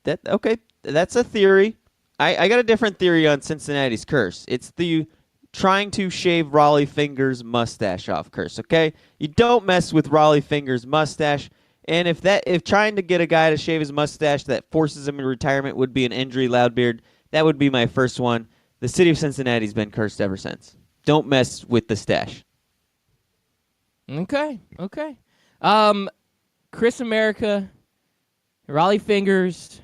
That's a theory. I got a different theory on Cincinnati's curse. It's the trying to shave Raleigh Fingers' mustache off curse, okay? You don't mess with Raleigh Fingers' mustache, and if trying to get a guy to shave his mustache that forces him in retirement would be an injury, Loudbeard, that would be my first one. The city of Cincinnati's been cursed ever since. Don't mess with the stash. Okay. Chris America, Raleigh Fingers,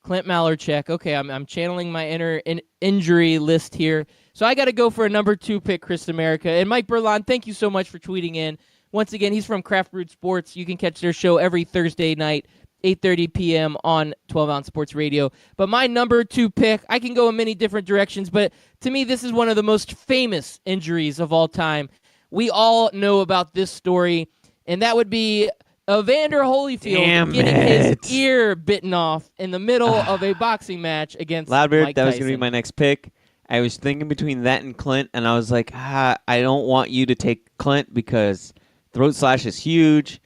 Clint Malarchuk. Okay, I'm channeling my inner injury list here. So I got to go for a number 2 pick, Chris America. And Mike Burlon, thank you so much for tweeting in. Once again, he's from Craft Brewed Sports. You can catch their show every Thursday night, 8:30 p.m. on 12 Ounce Sports Radio. But my number 2 pick, I can go in many different directions, but to me, this is one of the most famous injuries of all time. We all know about this story, and that would be Evander Holyfield getting his ear bitten off in the middle of a boxing match against Loudbeard, Mike that was Tyson. going to be my next pick. I was thinking between that and Clint, and I was like, I don't want you to take Clint because throat slash is huge.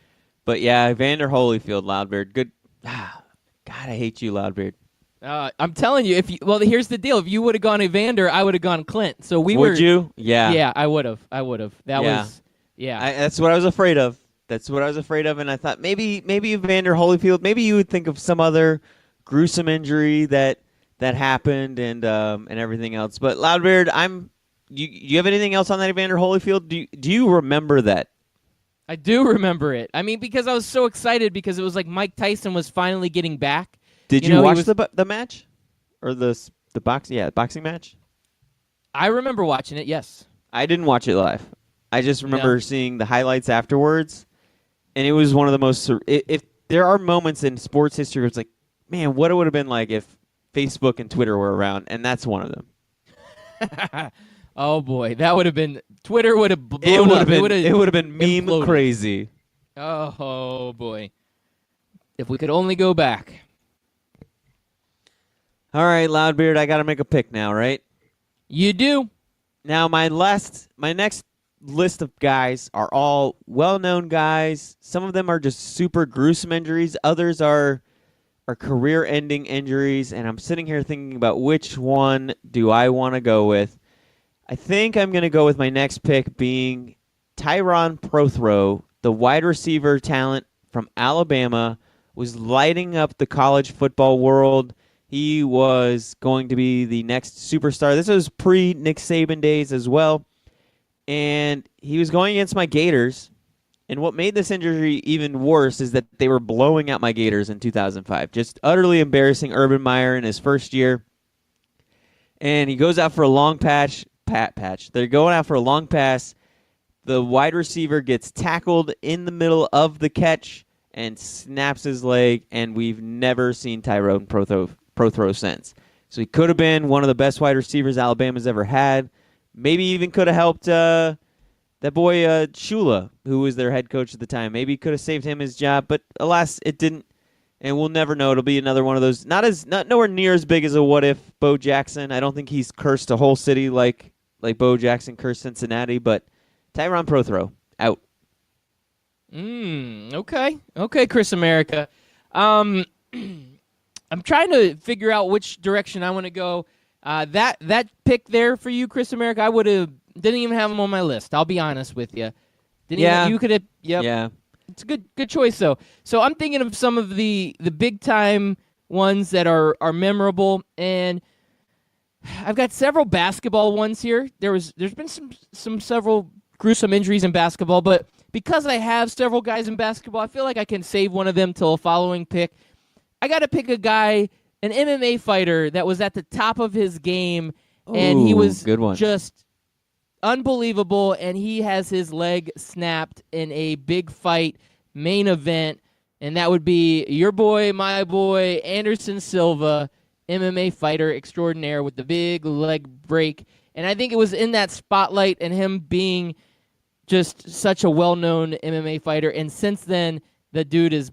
But yeah, Evander Holyfield, Loudbeard. Good. God, I hate you, Loudbeard. I'm telling you, here's the deal. If you would have gone Evander, I would have gone Clint. So would you? Yeah. Yeah, I would have. That's what I was afraid of. And I thought maybe Evander Holyfield. Maybe you would think of some other gruesome injury that happened and everything else. But Loudbeard, you have anything else on that Evander Holyfield? Do you remember that? I do remember it. Because I was so excited because it was like Mike Tyson was finally getting back. Did you watch the match or the boxing match? I remember watching it. Yes. I didn't watch it live. I just remember seeing the highlights afterwards, and it was one of the most. If there are moments in sports history where it's like, man, what it would have been like if Facebook and Twitter were around, and that's one of them. Oh boy, that would have been Twitter would have blown up. It would have been meme imploded. crazy. Oh boy, if we could only go back. All right, Loudbeard, I got to make a pick now, right? You do. Now, my next list of guys are all well-known guys. Some of them are just super gruesome injuries. Others are career-ending injuries, and I'm sitting here thinking about which one do I want to go with. I think I'm going to go with my next pick being Tyron Prothro, the wide receiver talent from Alabama, was lighting up the college football world. He was going to be the next superstar. This was pre-Nick Saban days as well. And he was going against my Gators. And what made this injury even worse is that they were blowing out my Gators in 2005. Just utterly embarrassing Urban Meyer in his first year. And he goes out for a long patch. They're going out for a long pass. The wide receiver gets tackled in the middle of the catch and snaps his leg. And we've never seen Tyrone Prothro since. So he could have been one of the best wide receivers Alabama's ever had. Maybe even could have helped that boy Shula, who was their head coach at the time. Maybe could have saved him his job, but alas, it didn't. And we'll never know. It'll be another one of those. Not nowhere near as big as a what if Bo Jackson. I don't think he's cursed a whole city like Bo Jackson cursed Cincinnati. But Tyron Prothro out. Okay, Chris America. I'm trying to figure out which direction I want to go. That pick there for you, Chris America, I didn't even have him on my list. I'll be honest with you. You could have. Yep. Yeah. It's a good choice though. So I'm thinking of some of the big time ones that are memorable, and I've got several basketball ones here. There's been several gruesome injuries in basketball, but because I have several guys in basketball, I feel like I can save one of them till a following pick. I got to pick a guy, an MMA fighter that was at the top of his game, and he was good one. just unbelievable, and he has his leg snapped in a big fight main event, and that would be your boy, my boy, Anderson Silva, MMA fighter extraordinaire with the big leg break. And I think it was in that spotlight and him being just such a well-known MMA fighter, and since then, the dude has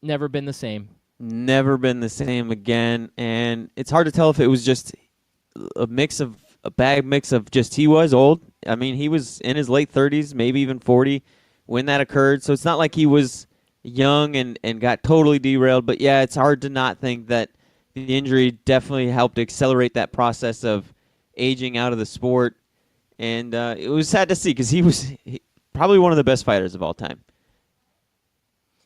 never been the same. Never been the same again, and it's hard to tell if it was just a bad mix of just he was old. I mean, he was in his late 30s, maybe even 40 when that occurred, so it's not like he was young and got totally derailed, but yeah, it's hard to not think that the injury definitely helped accelerate that process of aging out of the sport, and it was sad to see because he was probably one of the best fighters of all time.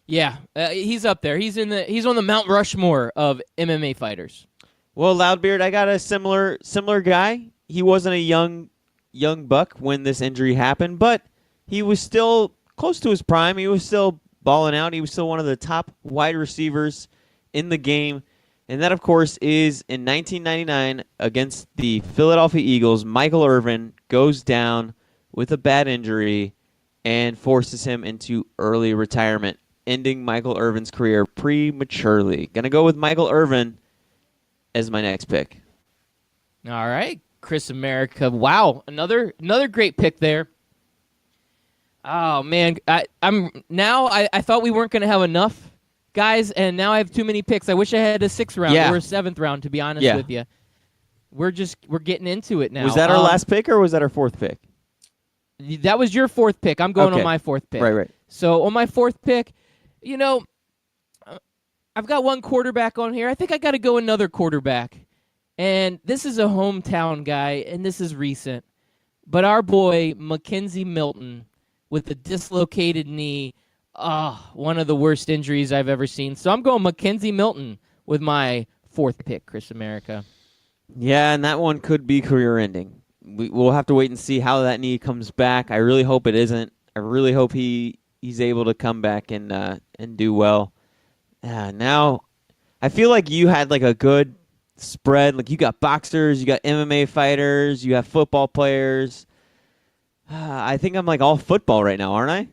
Yeah, he's up there. He's on the Mount Rushmore of MMA fighters. Well, Loudbeard, I got a similar guy. He wasn't a young buck when this injury happened, but he was still close to his prime. He was still balling out. He was still one of the top wide receivers in the game. And that, of course, is in 1999 against the Philadelphia Eagles. Michael Irvin goes down with a bad injury and forces him into early retirement, ending Michael Irvin's career prematurely. Going to go with Michael Irvin as my next pick. All right, Chris America. Wow, another great pick there. Oh man, I thought we weren't going to have enough guys, and now I have too many picks. I wish I had a 6th round or a 7th round, to be honest with you. We're getting into it now. Was that our last pick or was that our 4th pick? That was your 4th pick. I'm going on my 4th pick. Right. So on my 4th pick, I've got one quarterback on here. I think I got to go another quarterback. And this is a hometown guy, and this is recent. But our boy, Mackenzie Milton, with a dislocated knee, one of the worst injuries I've ever seen. So I'm going Mackenzie Milton with my 4th pick, Chris America. Yeah, and that one could be career-ending. We'll have to wait and see how that knee comes back. I really hope it isn't. I really hope he's able to come back and do well. Now, I feel like you had like a good spread. Like you got boxers, you got MMA fighters, you have football players. I think I'm like all football right now, aren't I?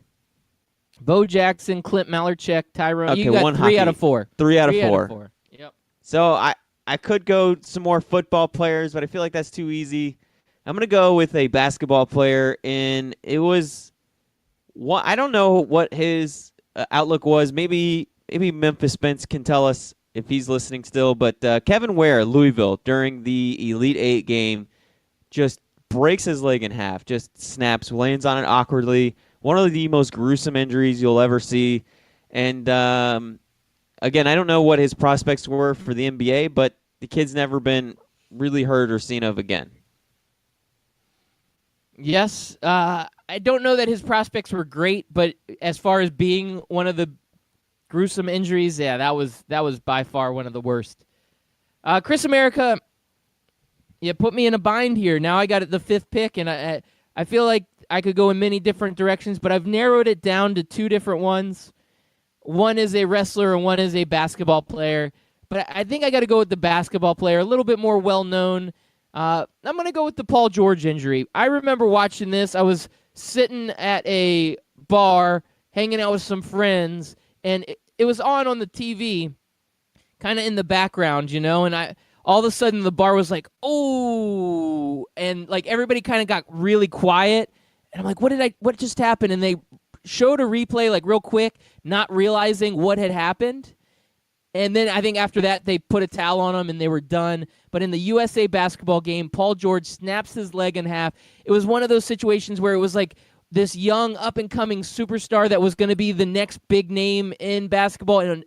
Bo Jackson, Clint Malarchek, Tyrone. Okay, you got 3 hockey. out of 4. 3 out of 4. Yep. So I could go some more football players, but I feel like that's too easy. I'm going to go with a basketball player, and it was I don't know what his outlook was. Maybe Memphis Spence can tell us if he's listening still, but Kevin Ware, Louisville, during the Elite Eight game, just breaks his leg in half, just snaps, lands on it awkwardly. One of the most gruesome injuries you'll ever see. And, again, I don't know what his prospects were for the NBA, but the kid's never been really heard or seen of again. Yes. I don't know that his prospects were great, but as far as being one of the gruesome injuries, yeah, that was by far one of the worst. Chris America, you put me in a bind here. Now I got the 5th pick, and I feel like I could go in many different directions, but I've narrowed it down to 2 different ones. One is a wrestler and one is a basketball player, but I think I got to go with the basketball player, a little bit more well-known. I'm going to go with the Paul George injury. I remember watching this. I was sitting at a bar, hanging out with some friends, and it was on the TV, kind of in the background, and all of a sudden the bar was like, oh, and like everybody kind of got really quiet, and I'm like, what just happened? And they showed a replay like real quick, not realizing what had happened. And then I think after that, they put a towel on him and they were done. But in the USA basketball game, Paul George snaps his leg in half. It was one of those situations where it was like this young, up-and-coming superstar that was going to be the next big name in basketball. And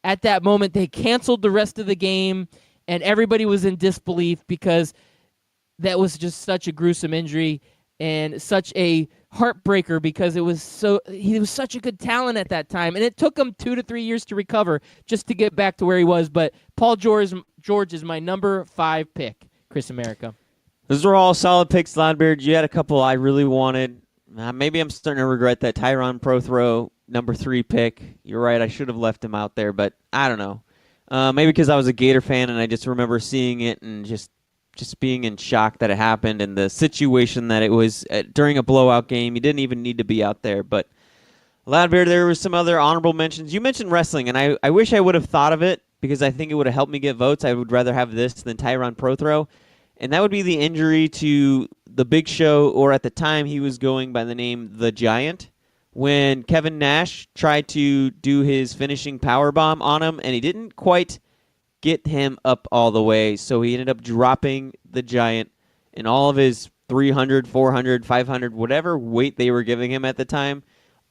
at that moment, they canceled the rest of the game, and everybody was in disbelief because that was just such a gruesome injury and such a heartbreaker because he was such a good talent at that time, and it took him 2 to 3 years to recover just to get back to where he was. But Paul George is my number 5 pick, Chris America. Those were all solid picks, Loudbeard. You had a couple I really wanted. Maybe I'm starting to regret that Tyron Prothro number 3 pick. You're right, I should have left him out there, but I don't know. Maybe because I was a Gator fan and I just remember seeing it and just just being in shock that it happened and the situation that it was during a blowout game. He didn't even need to be out there. But Loudbeard, there were some other honorable mentions. You mentioned wrestling, and I wish I would have thought of it because I think it would have helped me get votes. I would rather have this than Tyron Prothro. And that would be the injury to the Big Show, or at the time he was going by the name The Giant, when Kevin Nash tried to do his finishing powerbomb on him, and he didn't quite get him up all the way, so he ended up dropping The Giant, and all of his 300, 400, 500, whatever weight they were giving him at the time,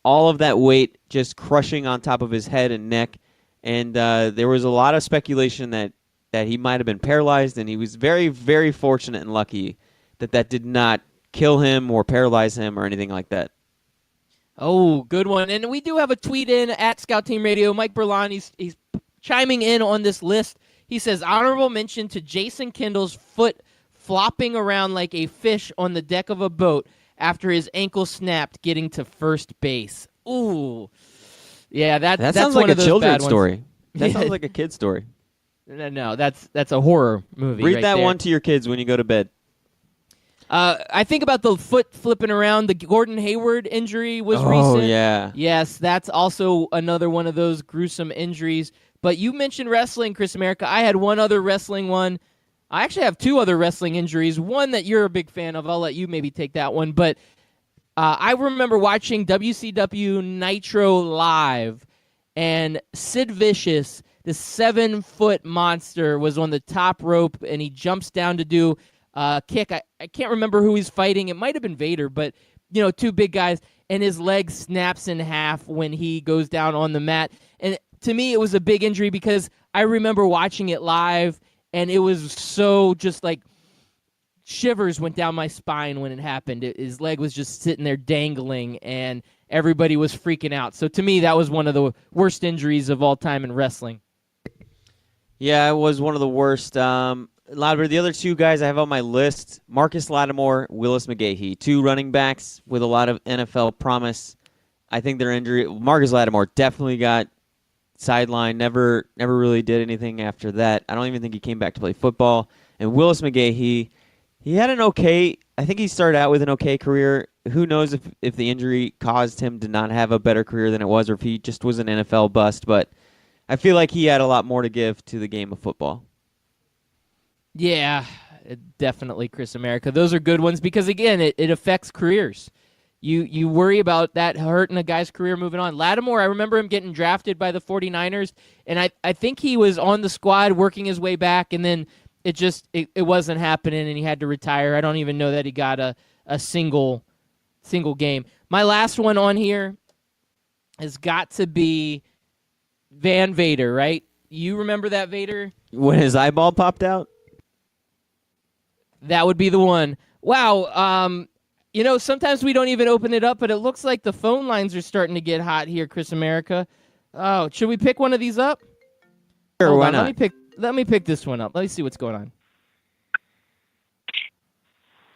all of that weight just crushing on top of his head and neck, and there was a lot of speculation that he might have been paralyzed, and he was very, very fortunate and lucky that did not kill him or paralyze him or anything like that. Oh, good one. And we do have a tweet in at Scout Team Radio. Mike Berlon, he's chiming in on this list. He says, honorable mention to Jason Kendall's foot flopping around like a fish on the deck of a boat after his ankle snapped getting to first base. Ooh. Yeah, that's sounds one like of a those children's bad ones. story. That sounds like a kid's story. No, that's a horror movie. Read right that there. one to your kids when you go to bed. I think about the foot flipping around. The Gordon Hayward injury was recent. Oh, yeah. Yes, that's also another one of those gruesome injuries. But you mentioned wrestling, Chris America. I had one other wrestling one. I actually have two other wrestling injuries. One that you're a big fan of. I'll let you maybe take that one. But I remember watching WCW Nitro live, and Sid Vicious, the 7-foot monster, was on the top rope, and he jumps down to do kick. I can't remember who he's fighting. It might have been Vader, but, two big guys, and his leg snaps in half when he goes down on the mat. And to me, it was a big injury because I remember watching it live, and it was so just like shivers went down my spine when it happened. His leg was just sitting there dangling, and everybody was freaking out. So to me, that was one of the worst injuries of all time in wrestling. Yeah, it was one of the worst. Loudbeard, the other two guys I have on my list, Marcus Lattimore, Willis McGahee, two running backs with a lot of NFL promise. I think their injury, Marcus Lattimore definitely got sidelined, never really did anything after that. I don't even think he came back to play football. And Willis McGahee, he had I think he started out with an okay career. Who knows if the injury caused him to not have a better career than it was, or if he just was an NFL bust, but I feel like he had a lot more to give to the game of football. Yeah, definitely, Chris America. Those are good ones because, again, it affects careers. You worry about that hurting a guy's career moving on. Lattimore, I remember him getting drafted by the 49ers, and I think he was on the squad working his way back, and then it wasn't happening, and he had to retire. I don't even know that he got a single game. My last one on here has got to be Van Vader, right? You remember that Vader? When his eyeball popped out? That would be the one. Wow. Sometimes we don't even open it up, but it looks like the phone lines are starting to get hot here, Chris America. Oh, should we pick one of these up? Sure, Hold why on, not? Let me pick this one up. Let me see what's going on.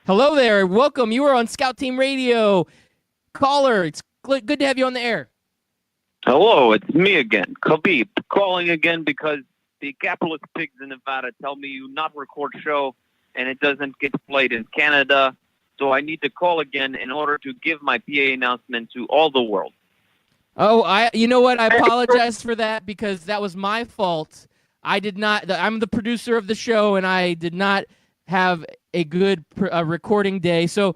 Hello there. Welcome. You are on Scout Team Radio. Caller, it's good to have you on the air. Hello, it's me again, Khabib, calling again because the capitalist pigs in Nevada tell me you not record show and it doesn't get played in Canada. So I need to call again in order to give my PA announcement to all the world. Oh, you know what? I apologize for that because that was my fault. I did not. I'm the producer of the show, and I did not have a good recording day. So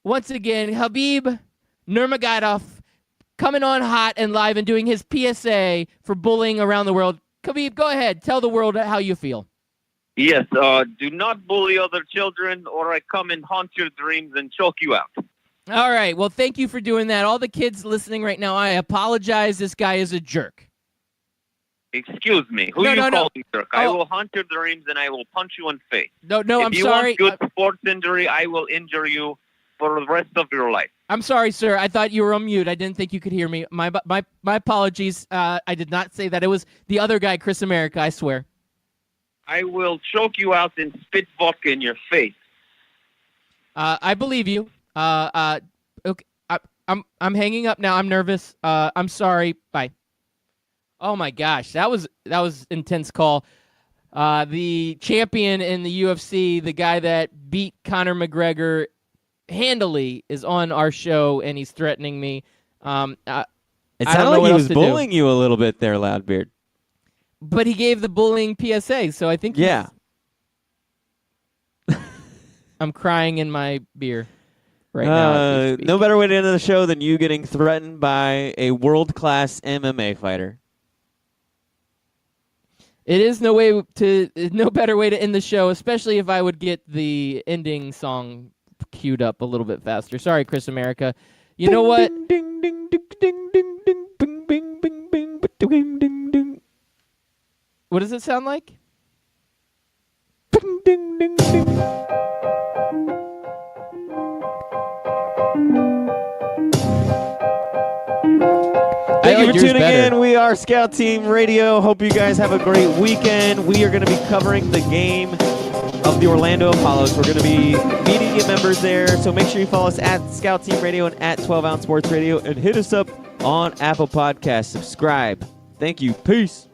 once again, Khabib Nurmagomedov coming on hot and live and doing his PSA for bullying around the world. Khabib, go ahead. Tell the world how you feel. Yes, do not bully other children or I come and haunt your dreams and choke you out. All right. Well, thank you for doing that. All the kids listening right now, I apologize. This guy is a jerk. Excuse me. Who are you calling jerk? I will haunt your dreams and I will punch you in the face. No, I'm sorry. If you want good sports injury, I will injure you for the rest of your life. I'm sorry, sir. I thought you were on mute. I didn't think you could hear me. My apologies. I did not say that. It was the other guy, Chris America, I swear. I will choke you out and spit vodka in your face. I believe you. Okay. I'm hanging up now. I'm nervous. I'm sorry. Bye. Oh my gosh, that was intense call. The champion in the UFC, the guy that beat Conor McGregor handily, is on our show, and he's threatening me. It I don't sounded know like what he else was to do. bullying you a little bit there, Loudbeard. But he gave the bullying PSA, so I think Yeah. I'm crying in my beer right now. as we speak. No better way to end the show than you getting threatened by a world-class MMA fighter. It is no better way to end the show, especially if I would get the ending song queued up a little bit faster. Sorry, Chris America. You know what? Ding, ding, ding, ding, ding, ding, bing, bing, bing, bing, ding, ding, ding. What does it sound like? Ding, ding, ding, ding. Thank you for tuning in. We are Scout Team Radio. Hope you guys have a great weekend. We are going to be covering the game of the Orlando Apollos. We're going to be media members there, so make sure you follow us at Scout Team Radio and at 12 Ounce Sports Radio, and hit us up on Apple Podcasts. Subscribe. Thank you. Peace.